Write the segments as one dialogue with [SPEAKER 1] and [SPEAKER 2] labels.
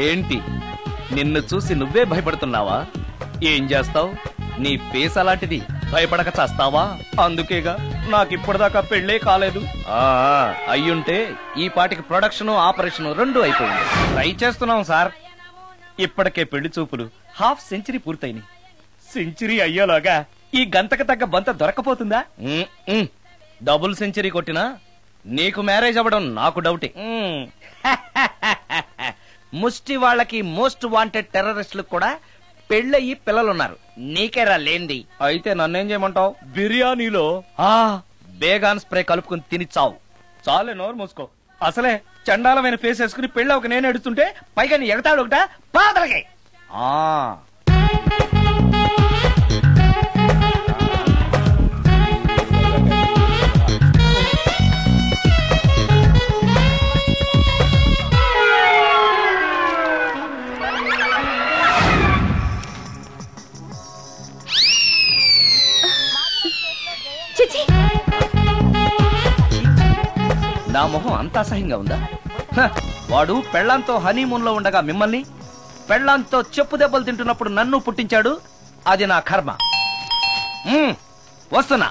[SPEAKER 1] ఏంటి నిన్ను చూసి నువ్వే భయపడుతున్నావా? ఏం చేస్తావు? నీ ఫేస్ అలాంటిది, భయపడక చేస్తావా? అందుకేగా నాకిప్పటిదాకా పెళ్లే కాలేదు. అయ్యుంటే ఈ పాటికి ప్రొడక్షన్ ఆపరేషన్ రెండు అయిపోయింది. ట్రై చేస్తున్నాం సార్. ఇప్పటికే పెళ్లి చూపులు హాఫ్ సెంచరీ పూర్తయినాయి. సెంచరీ అయ్యేలాగా ఈ గంతకు తగ్గ బంత దొరకపోతుందా? డబుల్ సెంచరీ కొట్టినా నీకు మ్యారేజ్ అవ్వడం నాకు డౌటే. ముష్టి వాళ్ళకి మోస్ట్ వాంటెడ్ టెర్రరిస్టులకు కూడా పెళ్ళయి పిల్లలున్నారు. నీకేరా లేంది. అయితే నన్నేం చేయమంటావు? బిర్యానీలో బేగాన్ స్ప్రే కలుపుకుని తిని చావు. చాలే, నోరు మూసుకో. అసలే చండాలమైన ఫేస్ వేసుకుని పెళ్ళి ఒక నేను ఎడుతుంటే పైగా నీ ఎగతాడు ఒకట పాదలకి. నా మొహం అంత అసహ్యంగా ఉందా? వాడు పెళ్లాంతో హనీమూన్ లో ఉండగా మిమ్మల్ని, పెళ్లాంతో చెప్పు దెబ్బలు తింటున్నప్పుడు నన్ను పుట్టించాడు. అది నా కర్మ. వస్తున్నా.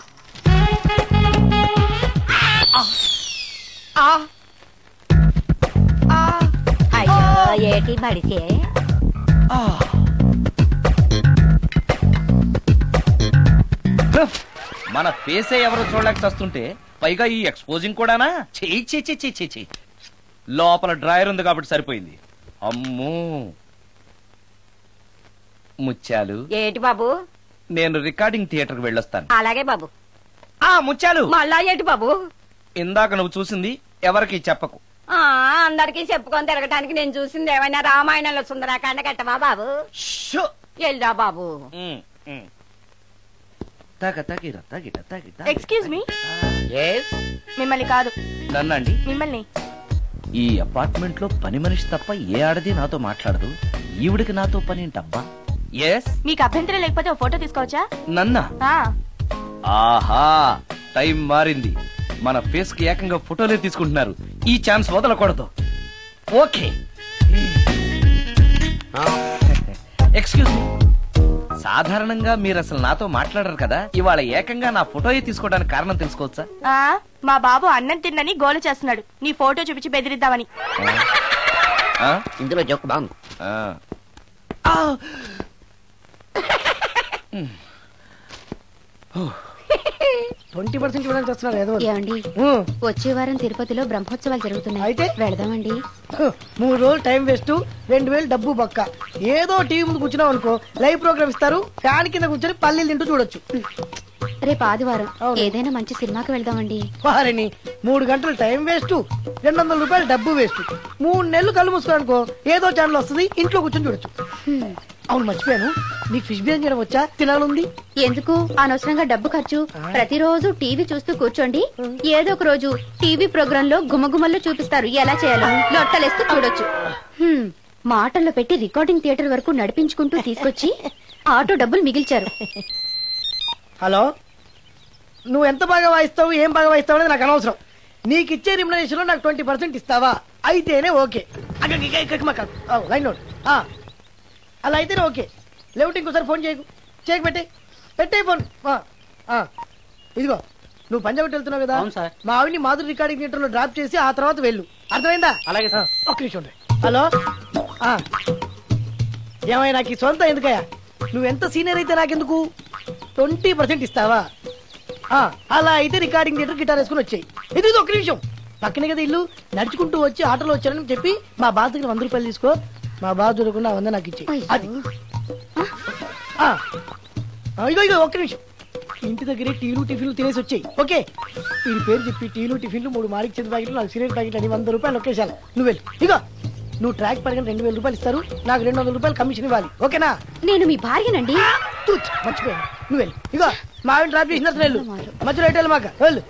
[SPEAKER 2] ఏటి బడిసే
[SPEAKER 1] మన ఫేసే ఎవరో చూడలేక చస్తుంటే పైగా ఈ ఎక్స్పోజింగ్ కూడానా? చీ. లోపల డ్రాయర్ ఉంది కాబట్టి సరిపోయింది. అమ్మో ముత్యాలు.
[SPEAKER 2] ఏటి బాబు?
[SPEAKER 1] నేను రికార్డింగ్ థియేటర్ కి వెళ్ళొస్తాను.
[SPEAKER 2] అలాగే బాబు.
[SPEAKER 1] ముత్యాలు.
[SPEAKER 2] మళ్ళా ఏటి బాబు?
[SPEAKER 1] ఇందాక నువ్వు చూసింది ఎవరికి చెప్పకు.
[SPEAKER 2] అందరికి చెప్పుకొని తిరగటానికి నేను చూసింది ఏమైనా రామాయణంలో సుందరాకాండ కట్టవా బాబు? ఎల్దా బాబు.
[SPEAKER 3] Excuse me. మిమ్మల్ని కాదు.
[SPEAKER 1] నన్నండి?
[SPEAKER 3] మిమ్మల్ని.
[SPEAKER 1] ఈ అపార్ట్మెంట్ లో పని మనిషి తప్ప ఏ ఆడది నాతో మాట్లాడదు. ఈవిడికి నాతో పని ఏంటబ్బా?
[SPEAKER 3] మీకు అభ్యంతరం లేకపోతే ఓ ఫోటో తీసుకోవచ్చా?
[SPEAKER 1] నన్నా? ఆహా, టైం మారింది. మన ఫేస్ కి ఏకంగా ఫోటోలే తీసుకుంటున్నారు. ఈ ఛాన్స్ వదలకూడదు. ఓకే. Excuse me. సాధారణంగా మీరు అసలు నాతో మాట్లాడరు కదా. ఇవాళ ఏకంగా నా ఫోటోయే తీసుకోవడానికి కారణం తెలుసుకోవచ్చా?
[SPEAKER 3] మా బాబు అన్నం తిన్నని గోలు చేస్తున్నాడు. నీ ఫోటో చూపించి బెదిరిద్దామని.
[SPEAKER 2] ఇందులో జోక్ బాగుంది.
[SPEAKER 4] 20% ఇవ్వడానికి వస్తున్నారు.
[SPEAKER 5] ఏమండి, వచ్చే వారం తిరుపతిలో బ్రహ్మోత్సవాలు జరుగుతున్నాయి.
[SPEAKER 4] అయితే
[SPEAKER 5] వెళదామండి.
[SPEAKER 4] 3 రోజులు టైం వేస్ట్, 2000 డబ్బు బొక్క. ఏదో టీవీ ముందు కూర్చున్నావు అనుకో, లైవ్ ప్రోగ్రామ్ ఇస్తారు. ఫ్యాన్ కింద కూర్చొని పల్లీలు తింటూ చూడొచ్చు.
[SPEAKER 5] రేపు ఆదివారం ఏదైనా మంచి సినిమాకి వెళ్దామండి.
[SPEAKER 4] వారిని 3 గంటలు టైం వేస్ట్, 200 రూపాయలు డబ్బు వేస్ట్. 3 నెలలు కళ్ళు మూసుకోనుకో, ఏదో ఛానల్ వస్తుంది, ఇంట్లో కూర్చొని చూడొచ్చు. అవును, మర్చిపోయాను. నీకు ఫిష్ బిర్యానీ చేయడం వచ్చా? తినాలుంది.
[SPEAKER 5] ఎందుకు అనవసరంగా డబ్బు ఖర్చు? ప్రతిరోజు టీవీ చూస్తూ కూర్చోండి. ఏదో ఒక రోజు టీవీ ప్రోగ్రామ్ లో గుమగుమల్లో చూపిస్తారు ఎలా చేయాలో. లొట్టలేస్తూ చూడొచ్చు. మాటల్లో పెట్టి రికార్డింగ్ థియేటర్ వరకు నడిపించుకుంటూ తీసుకొచ్చి ఆటో డబ్బులు మిగిల్చారు.
[SPEAKER 4] హలో, నువ్వు ఎంత బాగా వాయిస్తావు, ఏం బాగా వాయిస్తావు అనేది నాకు అనవసరం. నీకు ఇచ్చే రిమ్యునరేషన్ లో నాకు 20% ఇస్తావా? అయితేనే ఓకే. Line note. అలా అయితేనే ఓకే. లేవుటి ఇంకోసారి ఫోన్ చేయకు పెట్టే ఫోన్. ఇదిగో, నువ్వు పంజాబ్ వెళ్తున్నావు కదా, మా ఆవిని మాధురి రికార్డింగ్ థియేటర్ లో డ్రాప్ చేసి ఆ తర్వాత వెళ్ళు. అర్థమైందా? అలాగే. ఒక్క నిమిషం. హలో, ఏమయ్య, నాకు ఈ సొంత ఎందుకయ్యా? నువ్వెంత సీనియర్ అయితే నాకెందుకు? 20% ఇస్తావా? అలా అయితే రికార్డింగ్ థియేటర్ గిటార్ వేసుకుని వచ్చాయి. ఇది ఒక్క నిమిషం. పక్కనే కదా ఇల్లు. నడుచుకుంటూ వచ్చి ఆటోలో వచ్చానని చెప్పి మా బాధ దగ్గర 100 రూపాయలు తీసుకో. మా బాధ దొరకకుండా 100 నాకు ఇచ్చి. అది ఇగో ఒక్క నిమిషం. ఇంటి దగ్గరే టీలు టిఫిన్లు తినేసి వచ్చాయి. ఓకే, వీడి పేరు చెప్పి టీలు టిఫిన్లు 3 మారికి చెంది ప్యాకెట్లు, 4 సిగరెట్ ప్యాకెట్లు అని 100 రూపాయలు ఒకేసారి. నువ్వు వెళ్ళి ఇగో, నువ్వు ట్రాక్ పడగానే 2000 రూపాయలు ఇస్తారు. నాకు 200 రూపాయలు కమిషన్ ఇవ్వాలి. ఓకేనా?
[SPEAKER 5] నేను మీ భార్యనండి.
[SPEAKER 4] మర్చిపోయాను. నువ్వు వెళ్ళి ఇగో, మా ఆవిడ డ్రాప్ చేసినట్టు వెళ్ళు. మధ్యలో ఎటు మాక వెళ్ళు.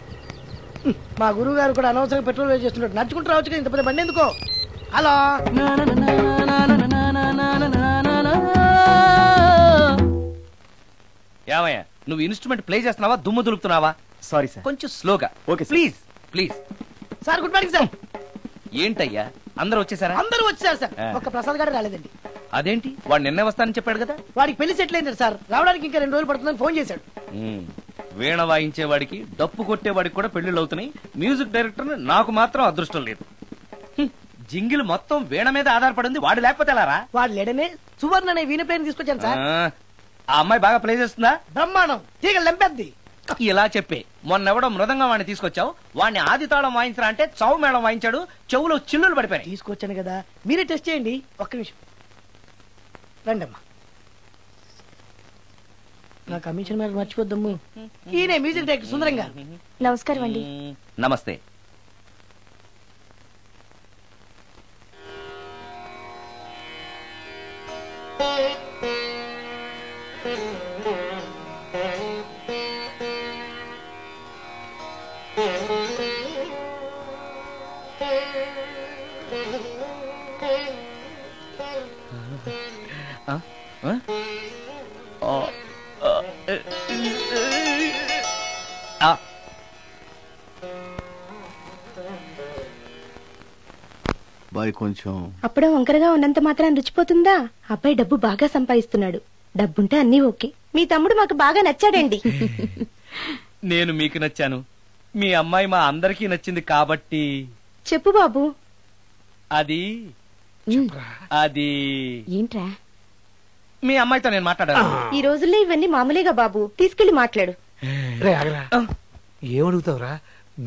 [SPEAKER 4] మా గురువు గారు కూడా అనవసరంగా పెట్రోల్ వేస్ట్ చేస్తున్నాడు. నడుచుకుంటూ రావచ్చు కదా, ఇంత పెద్ద బండి ఎందుకో. హలో,
[SPEAKER 1] ఏమయ్యా, నువ్వు ఇన్స్ట్రుమెంట్ ప్లే చేస్తున్నావా, దుమ్ము దులుపుతున్నావా?
[SPEAKER 6] సారీ సార్,
[SPEAKER 1] కొంచెం స్లోగా.
[SPEAKER 6] Okay
[SPEAKER 1] please.
[SPEAKER 4] Sir, good morning sir.
[SPEAKER 1] ఏంటయ్యా అందరూ వచ్చేసారా?
[SPEAKER 4] అందరూ వచ్చారు సార్,
[SPEAKER 1] ఆ.
[SPEAKER 4] ఒక్క ప్రసాద్ గారు రాలేదండి.
[SPEAKER 1] అదేంటి వాడు నిన్నే వస్తానని చెప్పాడు కదా.
[SPEAKER 4] వాడికి పెళ్లి సెటిల్ అయింది సార్, రావడానికి ఇంకా 2 రోజులు పడుతుందని ఫోన్ చేశాడు.
[SPEAKER 1] వీణ వాయించేవాడికి డప్పు కొట్టేవాడికి కూడా పెళ్లిళ్ళు అవుతున్నాయి. మ్యూజిక్ డైరెక్టర్ నాకు మాత్రం అదృష్టం లేదు. జింగిల్ మొత్తం వీణ మీద ఆధారపడింది, వాడు లేకపోతే ఎలారా?
[SPEAKER 4] వాడు లేడనే సువర్ణ అనే వీణ ప్లేయర్ తీసుకొచ్చాను సార్.
[SPEAKER 1] ఆ అమ్మాయి బాగా ప్లే చేస్తుందా?
[SPEAKER 4] బ్రహ్మాండం, తీగ లెంపెద్ది.
[SPEAKER 1] ఇలా చెప్పే మొన్నెవడో మృదంగం వాడిని తీసుకొచ్చావు, వాడిని ఆది తాళం వాయించరా అంటే చౌ మేళం వాయించాడు, చెవులో చిల్లులు పడిపోయాయి.
[SPEAKER 4] తీసుకొచ్చాను కదా, మీరే టెస్ట్ చేయండి. ఒక్క నిమిషం రండమ్మా. నా కమిషన్ మీద మర్చిపోద్దమ్ము. ఈయనే మ్యూజిక్ డైరెక్టర్ సుందరం గారు.
[SPEAKER 3] నమస్కారం అండి.
[SPEAKER 1] నమస్తే.
[SPEAKER 6] కొంచెం
[SPEAKER 3] అప్పుడే వంకరగా ఉన్నంత మాత్రం రుచిపోతుందా? అబ్బాయి డబ్బు బాగా సంపాదిస్తున్నాడు, డబ్బుంటే అన్నీ ఓకే. మీ తమ్ముడు మాకు బాగా నచ్చాడండి.
[SPEAKER 1] నేను మీకు నచ్చాను, మీ అమ్మాయి మా అందరికీ నచ్చింది కాబట్టి.
[SPEAKER 3] చెప్పు బాబు.
[SPEAKER 1] అది అది
[SPEAKER 3] ఏంట్రా?
[SPEAKER 1] మీ అమ్మాయితో నేను మాట్లాడాను.
[SPEAKER 3] ఈ రోజుల్లో ఇవన్నీ మామూలుగా బాబు, తీసుకెళ్లి మాట్లాడు.
[SPEAKER 7] ఏమడుగుతావురా?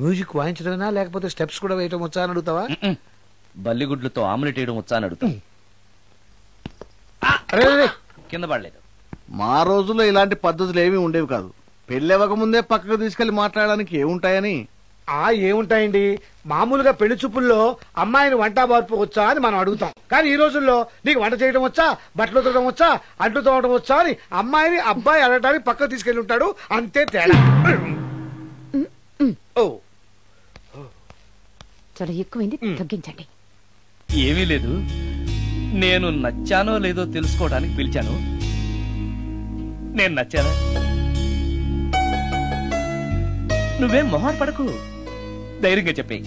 [SPEAKER 7] మ్యూజిక్ వాయించడమేనా లేకపోతే స్టెప్స్ కూడా వేయటం వచ్చా అని అడుగుతావా?
[SPEAKER 1] బల్లిగుడ్లతో ఆమ్లెట్ వేయడం వచ్చా అని అడుగుతా. కింద పడలేదు.
[SPEAKER 6] మా రోజుల్లో ఇలాంటి పద్ధతులు ఏమీ ఉండేవి కాదు. పెళ్ళవక ముందే పక్కకు తీసుకెళ్లి మాట్లాడడానికి ఏముంటాయని.
[SPEAKER 7] ఏముంటాయండి, మామూలుగా పెళ్లి చూపుల్లో అమ్మాయిని వంట మార్పు వచ్చా అని మనం అడుగుతాం. కానీ ఈ రోజుల్లో నీకు వంట చేయడం వచ్చా, బట్టలు ఉతకడం వచ్చా, అంట్లు తోవడం వచ్చా అని అమ్మాయిని అబ్బాయి అడగడానికి పక్కకు తీసుకెళ్లి ఉంటాడు, అంతే తేడా. ఓ
[SPEAKER 3] చాలా ఎక్కువైంది, తగ్గించండి.
[SPEAKER 1] ఏమీ లేదు, నేను నచ్చానో లేదో తెలుసుకోవడానికి పిలిచాను. నేను నచ్చానా? నువ్వేం మొహాన్ పడకు, ధైర్యంగా చెప్పేయి.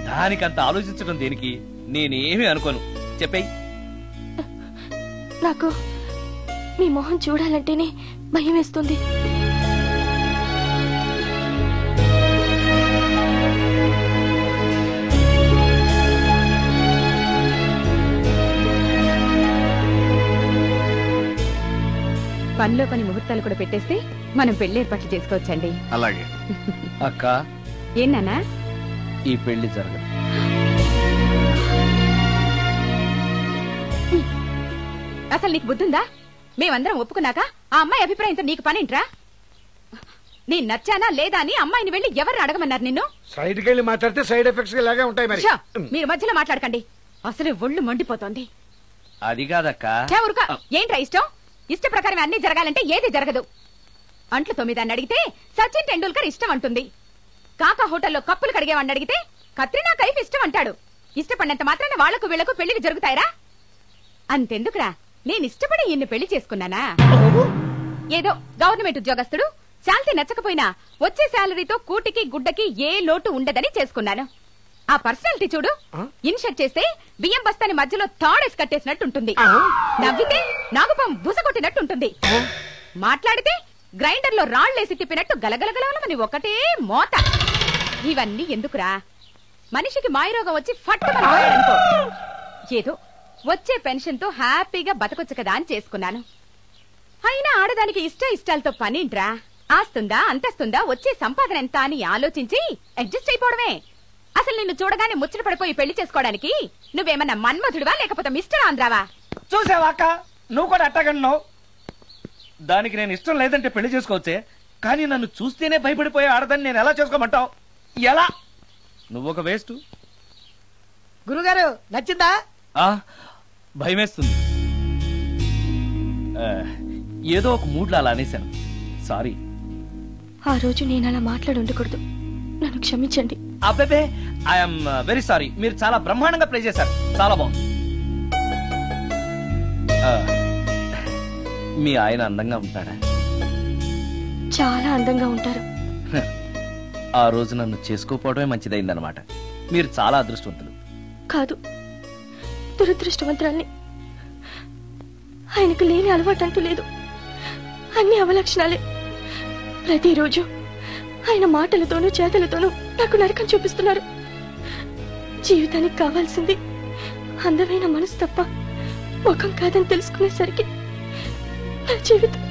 [SPEAKER 1] దానికంత ఆలోచించడం దేనికి? నేనేమీ అనుకోను, చెప్పేయి.
[SPEAKER 3] నాకు మీ మొహం చూడాలంటేనే భయం వేస్తుంది.
[SPEAKER 5] పనిలో పని ముహూర్తాలు కూడా పెట్టేస్తే మనం పెళ్లి ఏర్పాట్లు చేసుకోవచ్చండి.
[SPEAKER 6] అలాగే
[SPEAKER 1] అక్క,
[SPEAKER 5] ఏనానా
[SPEAKER 1] ఈ పెళ్లి జరగదు.
[SPEAKER 5] అసలు నీకు బుద్ధుందా? మేమందరం ఒప్పుకున్నాక ఆ అమ్మాయి అభిప్రాయంతో నీకు పనింట్రా? నీ నచ్చానా లేదా అని అమ్మాయిని వెళ్ళి ఎవరు అడగమన్నారు నిన్ను?
[SPEAKER 7] సైడ్ కెళ్ళి మాట్లాడితే సైడ్ ఎఫెక్ట్స్ ఇలాగే ఉంటాయి. మరి
[SPEAKER 5] మీరు మధ్యలో మాట్లాడకండి, అసలు ఒళ్ళు మండిపోతోంది.
[SPEAKER 1] అది కాదక్క.
[SPEAKER 5] ఏంట్రా ఇష్టం? ఇష్ట ప్రకారం అన్ని జరగాలంటే ఏది జరగదు. అంట్లు 9 అడిగితే సచిన్ టెండూల్కర్ ఇష్టం అంటుంది. కాకా హోటల్లో కప్పులు కడిగేవాడిని అడిగితే కత్రినా కైఫ్ ఇష్టం అంటాడు. ఇష్టపడినంత మాత్రాన వాళ్లకు వీళ్లకు పెళ్లికి జరుగుతాయరా? అంతెందుకురా, నేను ఇష్టపడి ఇన్ని పెళ్లి చేసుకున్నానా? ఏదో గవర్నమెంట్ ఉద్యోగస్తుడు, శాలరీ నచ్చకపోయినా వచ్చే శాలరీతో కూటికి గుడ్డకి ఏ లోటు ఉండదని చేసుకున్నాను. ఆ పర్సనాలిటీ చూడు, ఇన్షర్ట్ చేస్తే బియ్యం బస్తాని మధ్యలో తాడేసి కట్టేసినట్టుంటుంది. నవ్వితే నాగుపం బుసకొట్టినట్టుంటుంది. మాట్లాడితే గ్రైండర్ లో రాళ్లేసి తిప్పినట్టు గలగలగలమని ఒకటే మోత. ఇవన్నీ ఎందుకురా? మనిషికి మాయరోగం వచ్చి ఫట్టుకనుకో, ఏదో వచ్చే పెన్షన్ తో హ్యాపీగా బతకొచ్చు కదా అని చేసుకున్నాను. అయినా ఆడదానికి ఇష్టాలతో పనింట్రా? ఆస్తుందా, అంతస్తుందా, వచ్చే సంపాదన ఎంత అని ఆలోచించి అడ్జస్ట్ అయిపోవడమే. అసలు నిన్ను చూడగానే ముచ్చట పడిపోయి పెళ్లి చేసుకోవడానికి నువ్వేమన్నా మన్మధుడివా లేకపోతే మిస్టర్ ఆంధ్రావా?
[SPEAKER 1] చూసావా అక్క, నువ్వు కూడా అట్టగన్నావు. దానికి నేను ఇష్టం లేదంటే పెళ్లి చేసుకోవచ్చే, కానీ నన్ను చూస్తేనే భయపడిపోయే ఆడదని నేను ఎలా చేసుకోమంటావు? ఎలా? నువ్వు ఒక వేస్ట్.
[SPEAKER 4] గురుగారు నచ్చిందా?
[SPEAKER 1] భయమేస్తుంది. ఏదో ఒక మూడ్లో అలా అనేశాను, సారీ.
[SPEAKER 3] ఆ రోజు నేను అలా మాట్లాడి ఉండకూడదు, నన్ను క్షమించండి.
[SPEAKER 1] అబ్బే, ఐఎమ్ వెరీ సారీ. మీరు చాలా బ్రహ్మాండంగా ప్లే చేశారు, చాలా బాగుంది. మీ ఆయన అందంగా ఉంటాడా?
[SPEAKER 3] చాలా అందంగా ఉంటారు.
[SPEAKER 1] ఆ రోజు నన్ను చేసుకోపోవడమే మంచిదైందనమాట. మీరు చాలా అదృష్టవంతులు.
[SPEAKER 3] కాదు, దురదృష్టవంతురాల్ని. ఆయనకు లేని అలవాటంటూ లేదు. అన్ని అవలక్షణాలే. ప్రతిరోజు ఆయన మాటలతోనూ చేతలతోనూ నాకు నరకం చూపిస్తున్నారు. జీవితానికి కావాల్సింది అందమైన మనసు తప్ప ముఖం కాదని తెలుసుకునేసరికి నా జీవితం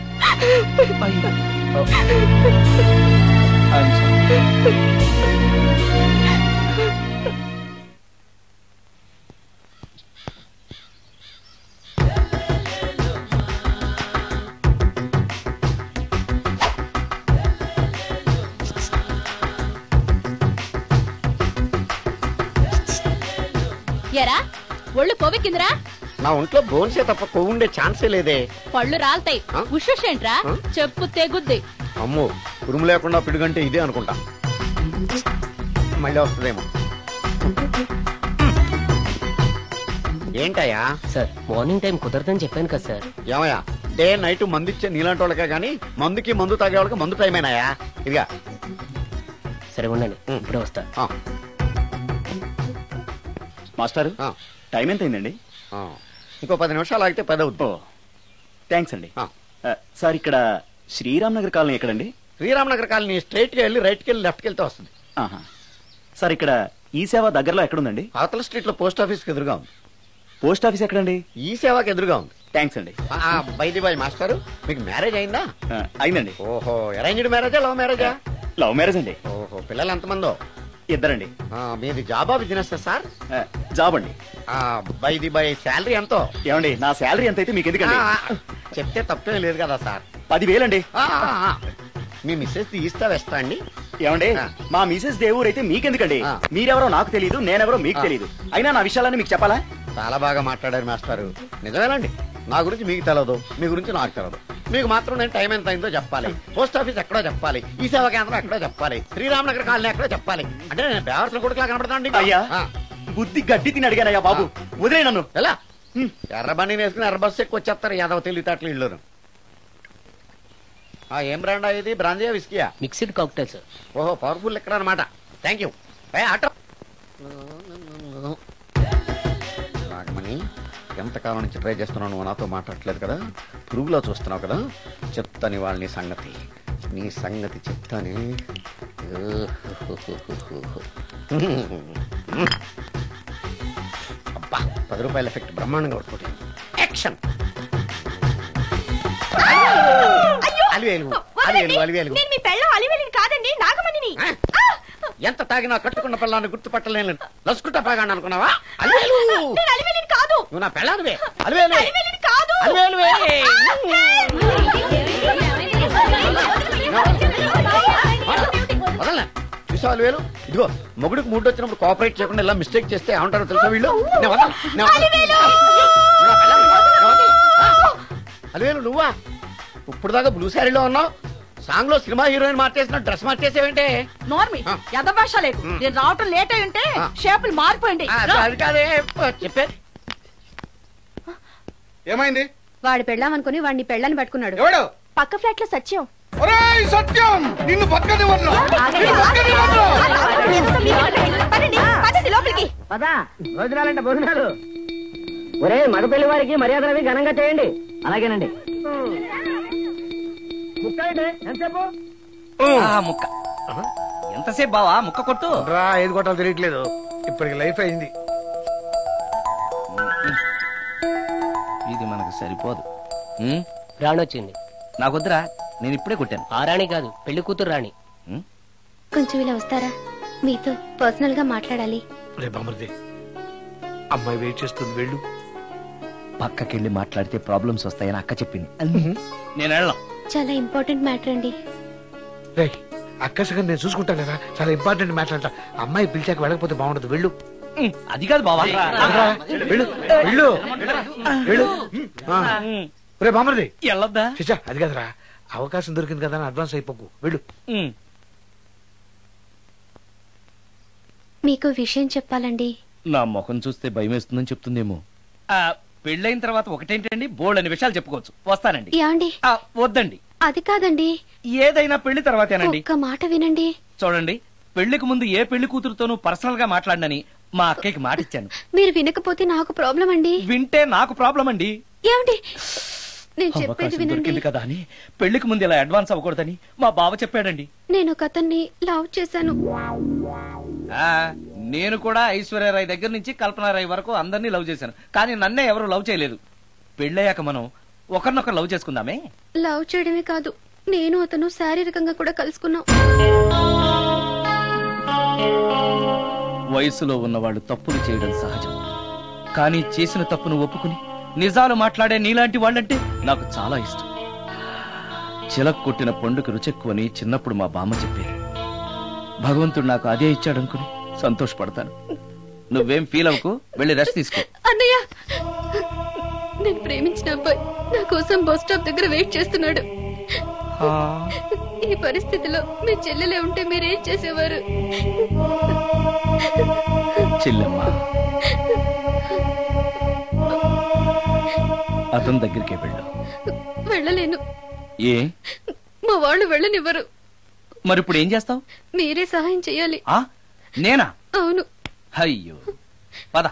[SPEAKER 5] ఎరా ఒళ్ళు కొవ్వెక్కిందిరా?
[SPEAKER 8] నా ఒంట్లో బోన్సే తప్ప కొవ్వు ఉండే ఛాన్సే లేదే.
[SPEAKER 5] పళ్ళు రాల్తాయి. ఉషేంట్రా చెప్పు తెగుద్ది.
[SPEAKER 8] అమ్మో, ఉరుము లేకుండా పిడుగంటే ఇదే అనుకుంటా. మళ్ళీ వస్తుందేమో. ఏంటయ్యా?
[SPEAKER 9] సార్ మార్నింగ్ టైం కుదరదని చెప్పాను కదా సార్.
[SPEAKER 8] ఏమయ్యా, డే నైట్ మందు ఇచ్చే నీలాంటి వాళ్ళకే గానీ మందుకి మందు తాగే వాళ్ళకి మందు టైమేనాయా? ఇదిగా
[SPEAKER 9] సరే ఉండండి, ఇప్పుడే వస్తా.
[SPEAKER 10] మాస్టర్, టైం ఎంత అయిందండి?
[SPEAKER 8] ఇంకో 10 నిమిషాలు ఆగితే 10 అవుతుంది.
[SPEAKER 10] థ్యాంక్స్ అండి. సార్, ఇక్కడ శ్రీరామ్ నగర్ కాలనీ ఎక్కడండి?
[SPEAKER 8] శ్రీరామ్ నగర్ కాలనీ స్ట్రైట్ గా వెళ్ళి రైట్ కి వెళ్ళి లెఫ్ట్ కి వెళ్తే వస్తుంది.
[SPEAKER 10] సార్, ఇక్కడ ఈ సేవ దగ్గరలో ఎక్కడుందండి?
[SPEAKER 8] అవతల స్ట్రీట్ లో పోస్ట్ ఆఫీస్ కి ఎదురుగా ఉంది.
[SPEAKER 10] పోస్ట్ ఆఫీస్ ఎక్కడండి?
[SPEAKER 8] ఈ సేవకి ఎదురుగా ఉంది.
[SPEAKER 10] థ్యాంక్స్ అండి.
[SPEAKER 8] బైది బాయ్ మాస్టర్, మీకు మ్యారేజ్ అయిందా?
[SPEAKER 10] అయిందండి.
[SPEAKER 8] ఓహో, అరేంజ్డ్ మ్యారేజా లవ్ మ్యారేజా?
[SPEAKER 10] లవ్ మ్యారేజ్ అండి.
[SPEAKER 8] ఓహో, పిల్లలు ఎంతమందో?
[SPEAKER 10] 2 అండి.
[SPEAKER 8] మీది జాబా బిజినెస్ సార్?
[SPEAKER 10] జాబ్ అండి.
[SPEAKER 8] బైది బాయ్ శాలరీ ఎంతో?
[SPEAKER 10] ఏమండి, నా శాలరీ ఎంత అయితే మీకు ఎందుకండి?
[SPEAKER 8] చెప్తే తప్పేం లేదు కదా సార్.
[SPEAKER 10] 10,000 అండి.
[SPEAKER 8] మీ మిస్సెస్ తీస్తా వేస్తా అండి.
[SPEAKER 10] ఏమండి, మా మిసెస్ దేవూర్ అయితే మీకెందుకండి? మీరెవరో నాకు తెలియదు, నేనెవరో మీకు తెలియదు. అయినా నా విషయాలని మీకు చెప్పాలా?
[SPEAKER 8] చాలా బాగా మాట్లాడారు మాస్టారు. నిజమేనండి, నా గురించి మీకు తెలదు, మీ గురించి నాకు తెలదు. మీకు మాత్రం నేను టైం ఎంత అయిందో చెప్పాలి, పోస్ట్ ఆఫీస్ ఎక్కడో చెప్పాలి, ఈ సేవా కేంద్రం ఎక్కడో చెప్పాలి, శ్రీరామ్ నగర్ కాలనీ ఎక్కడో చెప్పాలి. అంటే నేను బేవర్సన కొడుకులా కనబడతాండి.
[SPEAKER 10] అయ్యా, బుద్ధి గడ్డి తిని అడిగానయ్యా బాబు, వదిలే నన్ను.
[SPEAKER 8] ఎలా ఎర్ర బండి వేసుకుని ఎర్ర బస్సు ఎక్కువ వచ్చేస్తారు యాదవ తెలివితేటలు ఇల్లు. ఏం బ్రాండా ఇది? బ్రాంజియా విస్కియా?
[SPEAKER 9] Mixed cocktail sir.
[SPEAKER 8] ఓహో, పవర్ఫుల్ ఎక్కడ అనమాట. Thank you. ఆటో నాగమణి, ఎంతకాలం నుంచి ట్రై చేస్తున్నావు, నువ్వు నాతో మాట్లాడట్లేదు కదా, పురుగులో చూస్తున్నావు కదా, చెప్తాని వాళ్ళ నీ సంగతి చెప్తాని. అబ్బా, 10 రూపాయల ఎఫెక్ట్ బ్రహ్మాండంగా కొట్టుకుంటే యాక్షన్.
[SPEAKER 3] కాదండి, నాగమణిని.
[SPEAKER 8] ఎంత తాగినా కట్టుకున్న పిల్లాన్ని గుర్తుపట్టలేను లసుకుంటా పాగాను అనుకున్నావా? అలివేలు
[SPEAKER 3] కాదు,
[SPEAKER 8] నువ్వు నా పిల్లానివే. అలివేలు అలివేలువే. వదలనా? చూసావు అలివేలు? ఇదిగో, మొగుడికి మూడు వచ్చినప్పుడు కోఆపరేట్ చేయకుండా ఇలా మిస్టేక్ చేస్తే ఏమంటారో తెలుసా వీళ్ళు? అలివేలు నువ్వా? ఇప్పుడు దాకా బ్లూ శారీలో ఉన్నావు, సాంగ్ లో సినిమా హీరోయిన్ మార్చేసిన డ్రెస్ మార్చేసేవంటే?
[SPEAKER 2] నోర్మి యథభాష లేదు. నేను రావటం లేట్ అయి ఉంటే షేపులు మారిపోయింది.
[SPEAKER 8] అది కాదే చెప్పే.
[SPEAKER 7] ఏమైంది?
[SPEAKER 5] వాడు పెళ్ళామనుకుని వాడిని పెళ్ళని పట్టుకున్నాడు.
[SPEAKER 7] ఎవడు?
[SPEAKER 3] పక్క ఫ్లాట్ లో సత్యం.
[SPEAKER 7] సత్యం, నిన్ను పక్కనివ్వను.
[SPEAKER 3] లోపలికి
[SPEAKER 9] భోజనాలంటే భోజనాలు. ఒరే, మగ పెళ్లి వారికి మర్యాదలవి ఘనంగా చేయండి. అలాగేనండి.
[SPEAKER 1] ముక్క ఎంతసేపు బావా? ముక్క కొట్టు.
[SPEAKER 7] ఏది కొట్టాలో తెలియట్లేదు, ఇప్పటికి లైఫ్ అయింది.
[SPEAKER 1] ఇది మనకు సరిపోదు.
[SPEAKER 9] రాణొచ్చింది.
[SPEAKER 1] నాకొద్దురా, నేను ఇప్పుడే కొట్టాను.
[SPEAKER 9] ఆ రాణి కాదు, పెళ్లి కూతురు రాణి.
[SPEAKER 5] కొంచెం ఇలా వస్తారా? మీతో పర్సనల్ గా మాట్లాడాలి.
[SPEAKER 7] బామర్ది, అమ్మాయి వెయిట్ చేస్తుంది, వెళ్ళు.
[SPEAKER 1] పక్కకెళ్ళి మాట్లాడితే ప్రాబ్లమ్స్ వస్తాయని అక్క చెప్పింది. నేను వెళ్ళాం.
[SPEAKER 5] చాలా ఇంపార్టెంట్ మ్యాటర్ అండి.
[SPEAKER 7] అక్కసగా నేను చూసుకుంటాను కదా, చాలా ఇంపార్టెంట్ మ్యాటర్ అంట. అమ్మాయి పిలిచాక వెళ్ళకపోతే బాగుండదు, వెళ్ళు.
[SPEAKER 1] అది కాదు బావా,
[SPEAKER 7] వెళ్ళు వెళ్ళు వెళ్ళు. రే బామర్ది,
[SPEAKER 1] వెళ్ళొద్దా?
[SPEAKER 7] చిచ్చా, అది కదరా, అవకాశం దొరికింది కదా అని అడ్వాన్స్ అయిపోకు, వెళ్ళు.
[SPEAKER 5] మీకు విషయం చెప్పాలండి.
[SPEAKER 1] నా ముఖం చూస్తే భయం వేస్తుందని చెప్తుందేమో. పెళ్ళైన తర్వాత ఒకటేంటండి, బోల్డ్ అనే విషయాలు చెప్పుకోవచ్చు. వస్తానండి.
[SPEAKER 5] యాండి?
[SPEAKER 1] వద్దండి.
[SPEAKER 5] అది కాదండి,
[SPEAKER 1] ఏదైనా పెళ్లి తర్వాతేనండి.
[SPEAKER 5] ఒక్క మాట వినండి.
[SPEAKER 1] చూడండి, పెళ్లికి ముందు ఏ పెళ్లి కూతురుతోనూ పర్సనల్ గా మాట్లాడనని మా అక్కకి మాటిచ్చాను.
[SPEAKER 5] మీరు వినకపోతే నాకు ప్రాబ్లం అండి.
[SPEAKER 1] వింటే నాకు ప్రాబ్లం అండి.
[SPEAKER 5] ఏమండి నేను చెప్పేది
[SPEAKER 1] అవకాశం
[SPEAKER 5] వినండి.
[SPEAKER 1] దొరికింది కదా అని పెళ్లికి ముందు ఇలా అడ్వాన్స్ అవ్వకూడదని మా బావ చెప్పాడండి.
[SPEAKER 5] నేను ఒక అతన్ని లవ్ చేశాను.
[SPEAKER 1] నేను కూడా ఐశ్వర్యరాయ్ దగ్గర నుంచి కల్పనారాయ్ వరకు అందరినీ లవ్ చేశాను. కానీ నన్నే ఎవరు లవ్ చేయలేదు. పెళ్ళయ్యాక మనం ఒకరినొకరు లవ్ చేసుకుందామే.
[SPEAKER 5] లవ్ చేయడమే కాదు, నేను అతను శారీరకంగా కూడా కలుసుకున్నాం.
[SPEAKER 1] వయసులో ఉన్నవాళ్ళు తప్పులు చేయడం సహజం. కానీ చేసిన తప్పును ఒప్పుకుని నిజాలు మాట్లాడే నీలాంటి వాళ్ళంటే నాకు చాలా ఇష్టం. చిలక కొట్టిన పండుగ రుచెక్కువని చిన్నప్పుడు మా బామ్మ చెప్పేది. భగవంతుడు నాకు అదే ఇచ్చాడనుకుని సంతోషపడతాను. నువ్వేం ఫీల్ అవ్వకు, వెళ్ళి రెస్ట్ తీసుకో.
[SPEAKER 5] అన్నయ్య, నేను ప్రేమించిన అబ్బాయి నా కోసం బస్ స్టాప్ దగ్గర వెయిట్ చేస్తున్నాడు. ఈ పరిస్థితిలో మీ చెల్లెలే ఉంటే మీరేం చేసేవారు?
[SPEAKER 1] చెల్లెమ్మ, అతని దగ్గరికే వెళ్ళు.
[SPEAKER 5] వెళ్ళలేను.
[SPEAKER 1] ఏ?
[SPEAKER 5] మా వాళ్ళు వెళ్ళనివ్వరు.
[SPEAKER 1] మరి ఇప్పుడు ఏం చేస్తావు?
[SPEAKER 5] మీరే సహాయం చెయ్యాలి.
[SPEAKER 1] నేనా?
[SPEAKER 5] అవును.
[SPEAKER 1] అయ్యో, పద.